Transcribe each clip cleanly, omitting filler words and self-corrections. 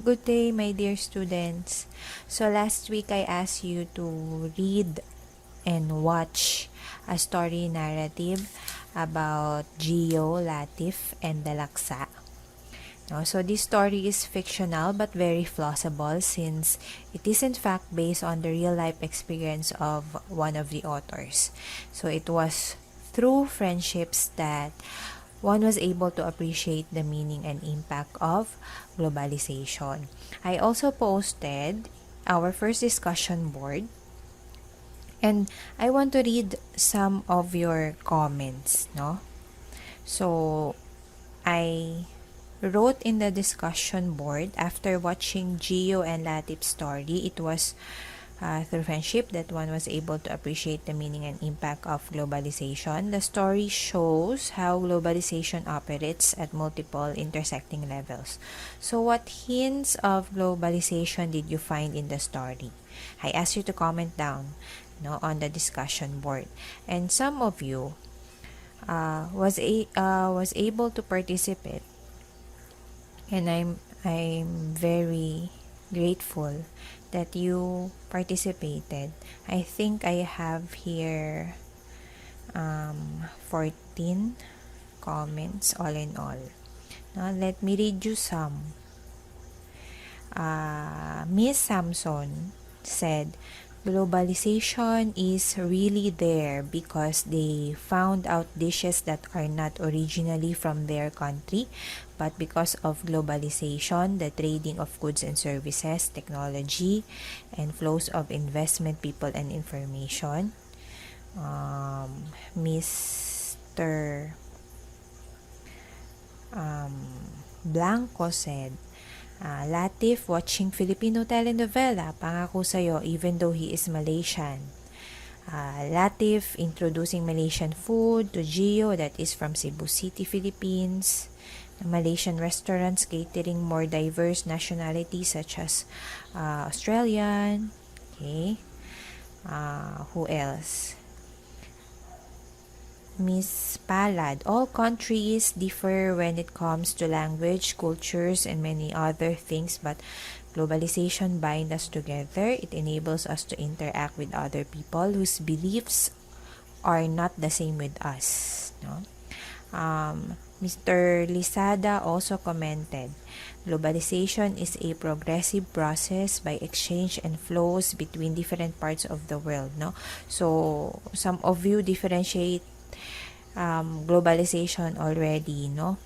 Good day, my dear students. So last week I asked you to read and watch a story narrative about Geo, Latif, and the Laksa. No, so this story is fictional but very plausible since it is in fact based on the real life experience of one of the authors. So it was through friendships that one was able to appreciate the meaning and impact of globalization. I also posted our first discussion board, and I want to read some of your comments, no? So I wrote in the discussion board after watching Gio and Latif's story. It was through friendship that one was able to appreciate the meaning and impact of globalization. The story shows how globalization operates at multiple intersecting levels. So what hints of globalization did you find in the story? I asked you to comment down, on the discussion board. And some of you was able to participate, and I'm very grateful that you participated. I think I have here 14 comments all in all. Now, let me read you some. Miss Samson said, globalization is really there because they found out dishes that are not originally from their country, but because of globalization, the trading of goods and services, technology, and flows of investment, people, and information. Mr. Blanco said, Latif watching Filipino telenovela, pangako sa'yo, even though he is Malaysian. Latif introducing Malaysian food to Gio that is from Cebu City, Philippines. Malaysian restaurants catering more diverse nationalities such as Australian. Okay. Who else? Miss Palad, all countries differ when it comes to language, cultures, and many other things, but globalization binds us together. It enables us to interact with other people whose beliefs are not the same with us. No? Mr. Lisada also commented, globalization is a progressive process by exchange and flows between different parts of the world. No? So, some of you differentiate globalization already, no?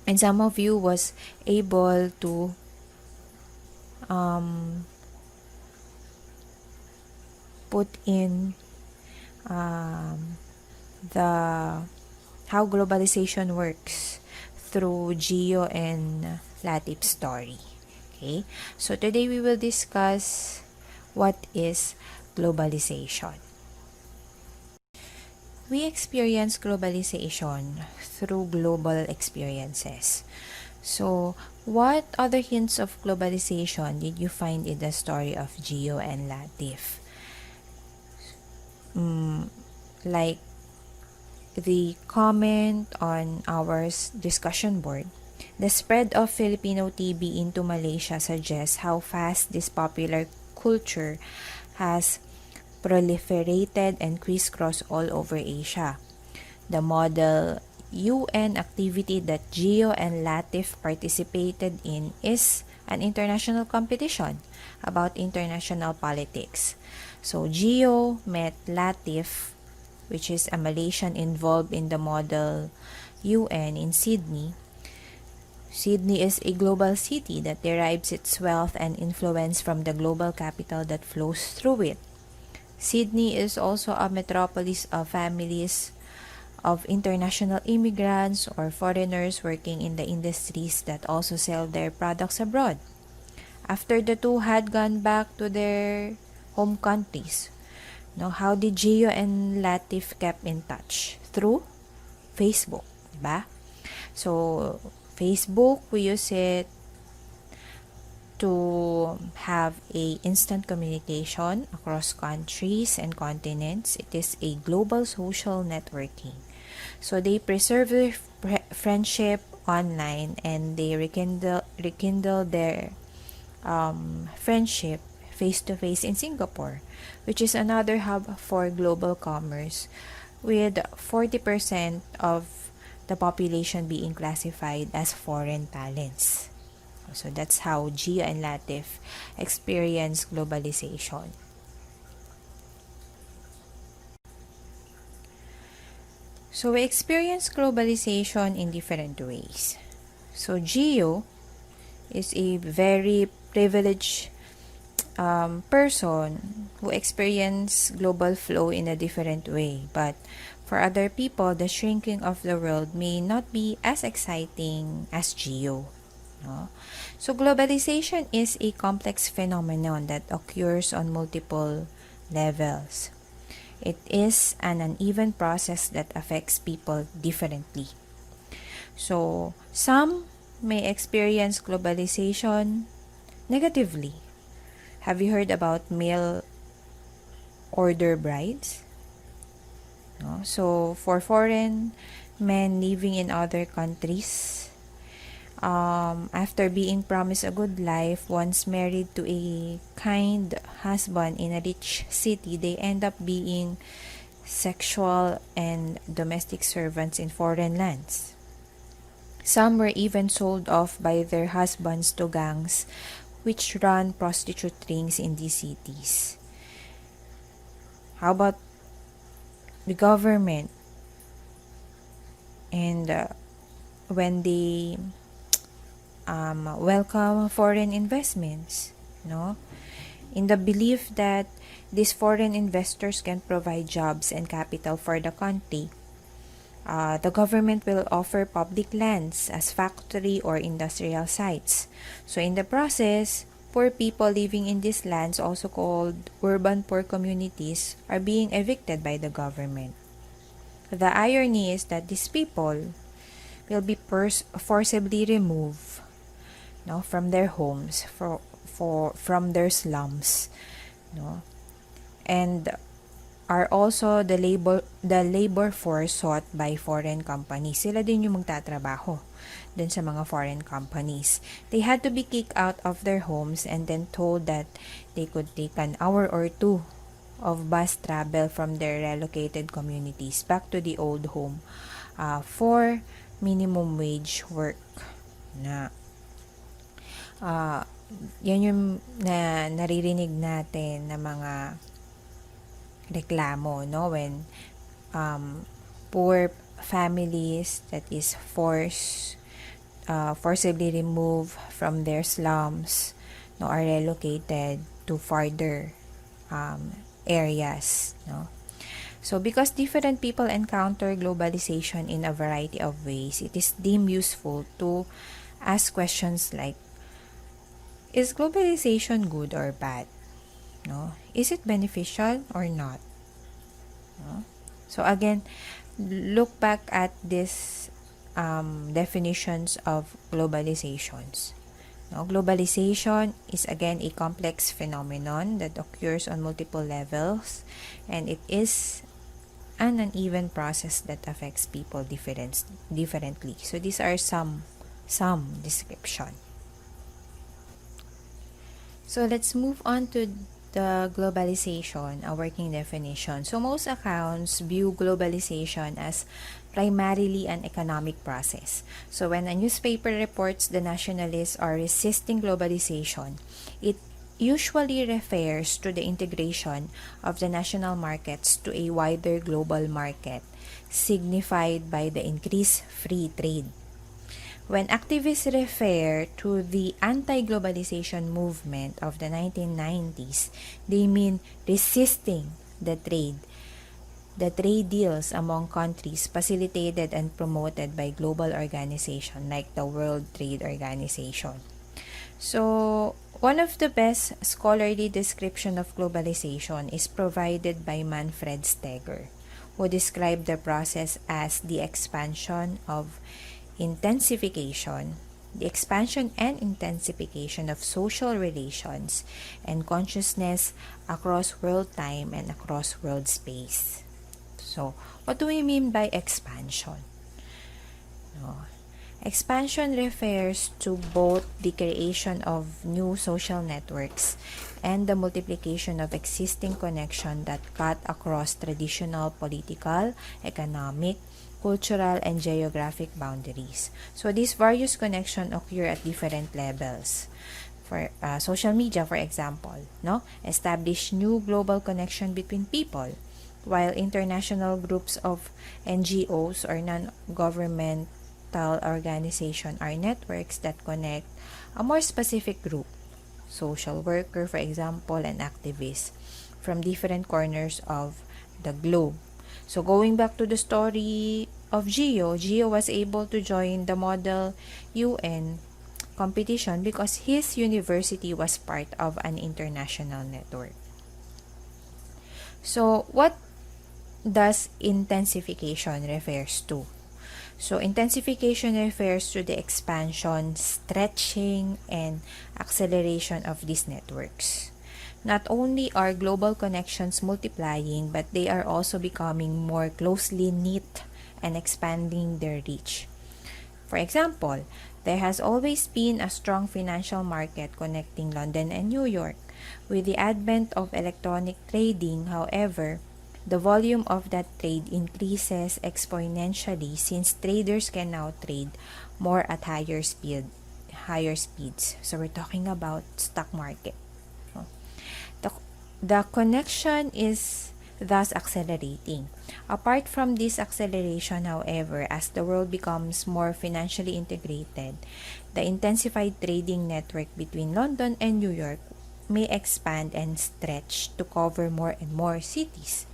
And some of you was able to put in the how globalization works through Gio and Latif's story. Okay, so today we will discuss what is globalization. We experience globalization through global experiences. So, what other hints of globalization did you find in the story of Gio and Latif? Like the comment on our discussion board, the spread of Filipino TV into Malaysia suggests how fast this popular culture has proliferated and crisscrossed all over Asia. The model UN activity that Gio and Latif participated in is an international competition about international politics. So Gio met Latif, which is a Malaysian involved in the model UN in Sydney. Sydney is a global city that derives its wealth and influence from the global capital that flows through it. Sydney is also a metropolis of families of international immigrants or foreigners working in the industries that also sell their products abroad. After the two had gone back to their home countries, how did Gio and Latif kept in touch? Through Facebook, diba? So, Facebook, we use it to have a instant communication across countries and continents. It is a global social networking. So they preserve their friendship online, and they rekindle their friendship face-to-face in Singapore, which is another hub for global commerce, with 40% of the population being classified as foreign talents. So that's how Gio and Latif experience globalization. So we experience globalization in different ways. So Gio is a very privileged person who experience global flow in a different way. But for other people, the shrinking of the world may not be as exciting as Geo. No? So globalization is a complex phenomenon that occurs on multiple levels. It is an uneven process that affects people differently. So some may experience globalization negatively. Have you heard about mail order brides? No? So for foreign men living in other countries, after being promised a good life, once married to a kind husband in a rich city, they end up being sexual and domestic servants in foreign lands. Some were even sold off by their husbands to gangs which run prostitute rings in these cities. How about the government? And when they welcome foreign investments, no? In the belief that these foreign investors can provide jobs and capital for the country, the government will offer public lands as factory or industrial sites. So in the process, poor people living in these lands, also called urban poor communities, are being evicted by the government. The irony is that these people will be forcibly removed, no, from their homes, from their slums, no, and are also the labor force sought by foreign companies. Sila din yung magtatrabaho dun sa mga foreign companies. They had to be kicked out of their homes and then told that they could take an hour or two of bus travel from their relocated communities back to the old home for minimum wage work. Na yan yung naririnig natin na mga reklamo, no, when poor families that is forcibly removed from their slums, no, are relocated to farther areas, no. So because different people encounter globalization in a variety of ways, it is deemed useful to ask questions like, is globalization good or bad? No? Is it beneficial or not? No? So again, look back at these definitions of globalizations. No? Globalization is again a complex phenomenon that occurs on multiple levels, and it is an uneven process that affects people differently. So these are some description. So let's move on to the globalization, a working definition. So most accounts view globalization as primarily an economic process. So when a newspaper reports the nationalists are resisting globalization, it usually refers to the integration of the national markets to a wider global market, signified by the increased free trade. When activists refer to the anti-globalization movement of the 1990s, they mean resisting the trade deals among countries facilitated and promoted by global organizations like the World Trade Organization. So, one of the best scholarly description of globalization is provided by Manfred Steger, who described the process as the expansion and intensification of social relations and consciousness across world time and across world space. So, what do we mean by expansion? No. Expansion refers to both the creation of new social networks and the multiplication of existing connections that cut across traditional political, economic, cultural, and geographic boundaries. So these various connections occur at different levels. For social media, for example, no, establish new global connection between people, while international groups of NGOs or non-governmental organization are networks that connect a more specific group, social worker, for example, and activists from different corners of the globe. So going back to the story of Gio was able to join the Model UN competition because his university was part of an international network. So what does intensification refers to? So intensification refers to the expansion, stretching, and acceleration of these networks. Not only are global connections multiplying, but they are also becoming more closely knit and expanding their reach. For example, there has always been a strong financial market connecting London and New York. With the advent of electronic trading, however, the volume of that trade increases exponentially since traders can now trade more at higher speeds. So we're talking about stock market. The, the connection is thus accelerating. Apart from this acceleration, however, as the world becomes more financially integrated, the intensified trading network between London and New York may expand and stretch to cover more and more cities.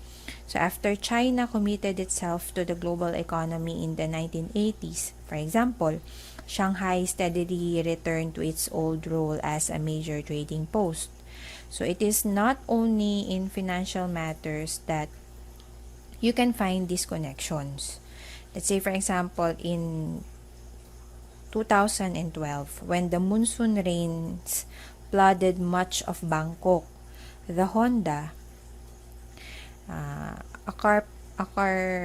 So after China committed itself to the global economy in the 1980s, for example, Shanghai steadily returned to its old role as a major trading post. So it is not only in financial matters that you can find these connections. Let's say, for example, in 2012, when the monsoon rains flooded much of Bangkok, the Honda, a car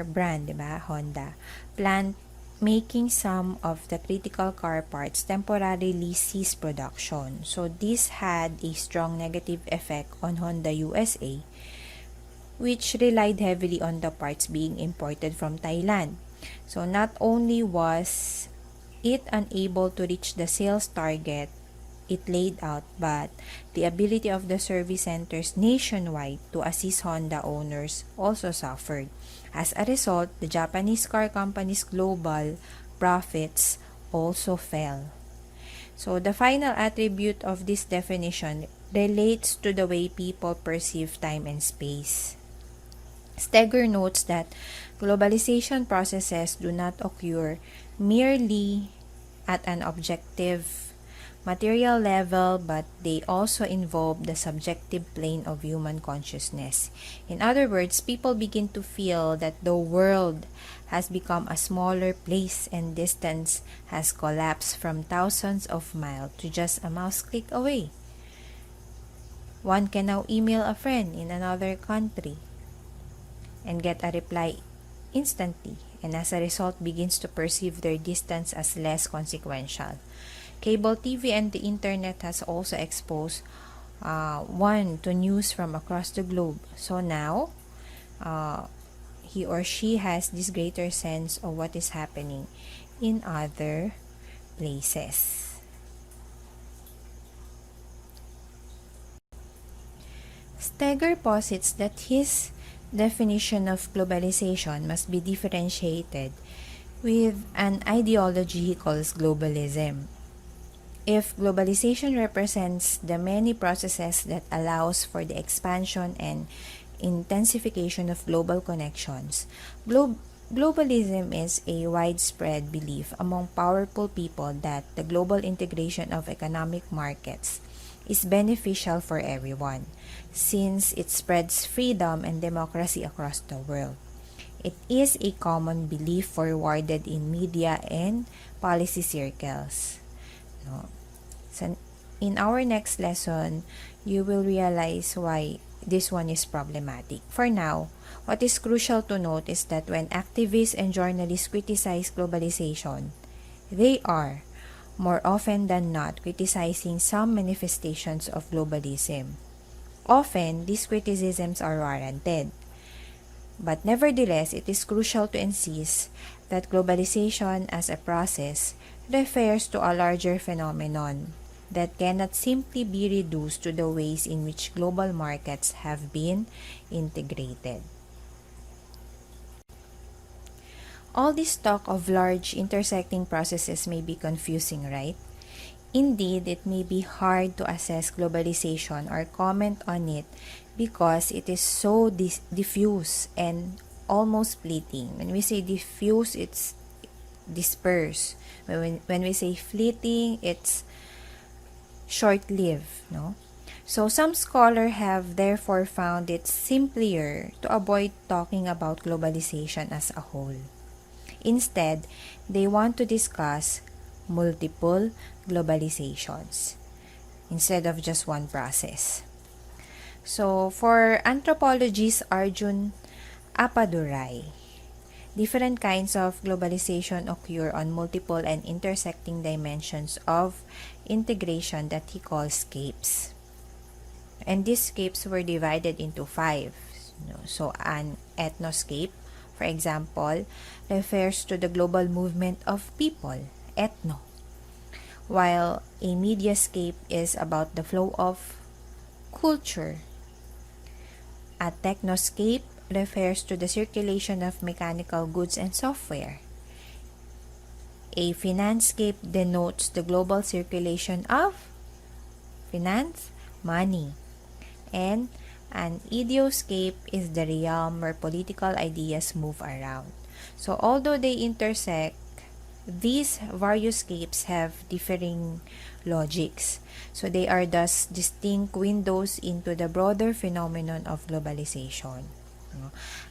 brand, diba? Honda, planned making some of the critical car parts temporarily cease production. So this had a strong negative effect on Honda USA, which relied heavily on the parts being imported from Thailand. So not only was it unable to reach the sales target it laid out, but the ability of the service centers nationwide to assist Honda owners also suffered. As a result, the Japanese car company's global profits also fell. So the final attribute of this definition relates to the way people perceive time and space. Steger notes that globalization processes do not occur merely at an objective material level, but they also involve the subjective plane of human consciousness. In other words, people begin to feel that the world has become a smaller place and distance has collapsed from thousands of miles to just a mouse click away. One can now email a friend in another country and get a reply instantly, and as a result begins to perceive their distance as less consequential. Cable TV and the internet has also exposed one to news from across the globe. So now, he or she has this greater sense of what is happening in other places. Steger posits that his definition of globalization must be differentiated with an ideology he calls globalism. If globalization represents the many processes that allows for the expansion and intensification of global connections, globalism is a widespread belief among powerful people that the global integration of economic markets is beneficial for everyone, since it spreads freedom and democracy across the world. It is a common belief forwarded in media and policy circles. No. So in our next lesson, you will realize why this one is problematic. For now, what is crucial to note is that when activists and journalists criticize globalization, They are, more often than not, criticizing some manifestations of globalism. Often, these criticisms are warranted. But nevertheless, it is crucial to insist that globalization as a process refers to a larger phenomenon that cannot simply be reduced to the ways in which global markets have been integrated. All this talk of large intersecting processes may be confusing, right? Indeed, it may be hard to assess globalization or comment on it because it is so diffuse and almost fleeting. When we say diffuse, it's dispersed. When we say fleeting, it's short-lived, no? So some scholars have therefore found it simpler to avoid talking about globalization as a whole. Instead, they want to discuss multiple globalizations instead of just one process. So, for anthropologist Arjun Appadurai, different kinds of globalization occur on multiple and intersecting dimensions of integration that he calls scapes. And these scapes were divided into 5. So, an ethnoscape, for example, refers to the global movement of people, ethno, while a mediascape is about the flow of culture. A technoscape refers to the circulation of mechanical goods and software. A financescape denotes the global circulation of finance, money. And an ideoscape is the realm where political ideas move around. So although they intersect, these various scapes have differing logics. So they are thus distinct windows into the broader phenomenon of globalization.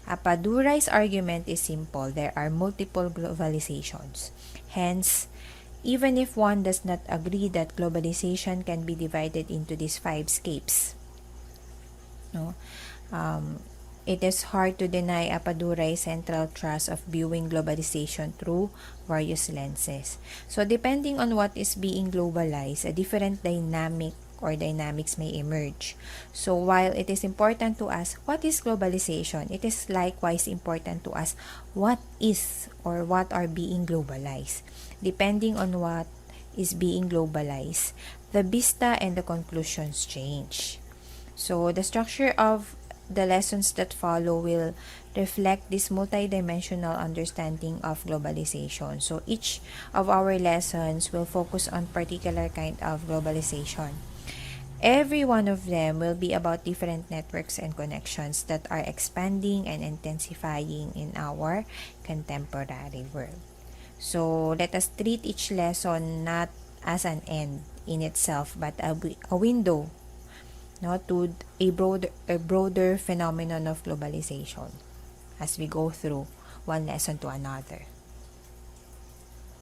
Appadurai's argument is simple. There are multiple globalizations. Hence, even if one does not agree that globalization can be divided into these 5 scapes, it is hard to deny Appadurai's central thrust of viewing globalization through various lenses. So, depending on what is being globalized, a different dynamic or dynamics may emerge. So, while it is important to ask what is globalization, it is likewise important to ask what is or what are being globalized. Depending on what is being globalized, the vista and the conclusions change. So, the structure of the lessons that follow will reflect this multidimensional understanding of globalization. So, each of our lessons will focus on particular kind of globalization. Every one of them will be about different networks and connections that are expanding and intensifying in our contemporary world. So, let us treat each lesson not as an end in itself, but a window to a broader phenomenon of globalization as we go through one lesson to another.